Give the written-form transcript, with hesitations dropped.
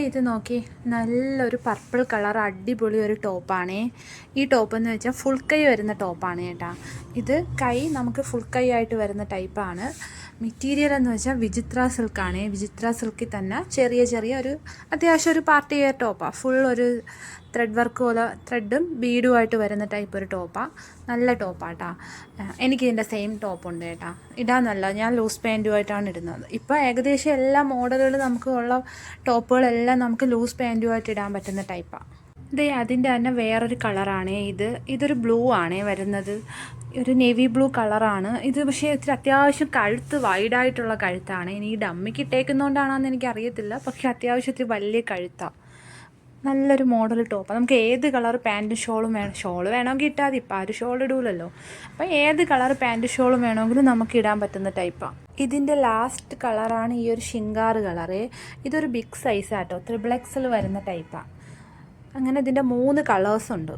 ഇത് നോക്കി, നല്ലൊരു പർപ്പിൾ കളർ അടിപൊളി ഒരു ടോപ്പാണേ. ഈ ടോപ്പ് എന്ന് വെച്ചാൽ ഫുൾ കൈ വരുന്ന ടോപ്പാണ് കേട്ടോ. ഇത് കൈ നമുക്ക് ഫുൾ കൈ ആയിട്ട് വരുന്ന ടൈപ്പാണ്. മെറ്റീരിയൽ എന്ന് വെച്ചാൽ വിചിത്ര സിൽക്കാണ്. വിചിത്ര സിൽക്കിൽ തന്നെ ചെറിയ ഒരു അത്യാവശ്യം ഒരു പാർട്ടി വെയർ ടോപ്പാണ്. ഫുൾ ഒരു ത്രെഡ് വർക്ക് പോലെ ത്രെഡും ബീഡുമായിട്ട് വരുന്ന ടൈപ്പ് ഒരു ടോപ്പാണ്. നല്ല ടോപ്പാട്ടാ. എനിക്കിതിൻ്റെ സെയിം ടോപ്പുണ്ട് കേട്ടോ. ഇടാന്നല്ല, ഞാൻ ലൂസ് പാൻറ്റുമായിട്ടാണ് ഇടുന്നത്. ഇപ്പോൾ ഏകദേശം എല്ലാ മോഡലുകളും നമുക്ക് ഉള്ള ടോപ്പുകളെല്ലാം നമുക്ക് ലൂസ് പാൻറ്റുമായിട്ട് ഇടാൻ പറ്റുന്ന ടൈപ്പാണ്. ഇത് അതിൻ്റെ തന്നെ വേറൊരു കളറാണ്. ഇതൊരു ബ്ലൂ ആണ് വരുന്നത്. ഒരു നേവി ബ്ലൂ കളറാണ് ഇത്. പക്ഷേ ഇത്തിരി അത്യാവശ്യം കഴുത്ത് വൈഡായിട്ടുള്ള കഴുത്താണ്. ഇനി ഈ ഡമ്മിക്ക് ഇട്ടേക്കുന്നതുകൊണ്ടാണെന്ന് എനിക്കറിയത്തില്ല. പക്ഷേ അത്യാവശ്യം ഇത്തിരി വലിയ കഴുത്താണ്. നല്ലൊരു മോഡൽ ടോപ്പ്. നമുക്ക് ഏത് കളർ പാൻറ്റും ഷോളും വേണം. ഷോള് വേണമെങ്കിൽ ഇട്ടാൽ മതി. ഇപ്പോൾ ആരും ഷോൾ ഇടൂലല്ലോ. അപ്പോൾ ഏത് കളർ പാൻറ്റ് ഷോളും വേണമെങ്കിലും നമുക്ക് ഇടാൻ പറ്റുന്ന ടൈപ്പാണ്. ഇതിൻ്റെ ലാസ്റ്റ് കളറാണ് ഈ ഒരു ഷിങ്കാറ് കളറ്. ഇതൊരു ബിഗ് സൈസാട്ടോ. XXL വരുന്ന ടൈപ്പാണ്. അങ്ങനെ ഇതിൻ്റെ 3 കളേഴ്സുണ്ട്.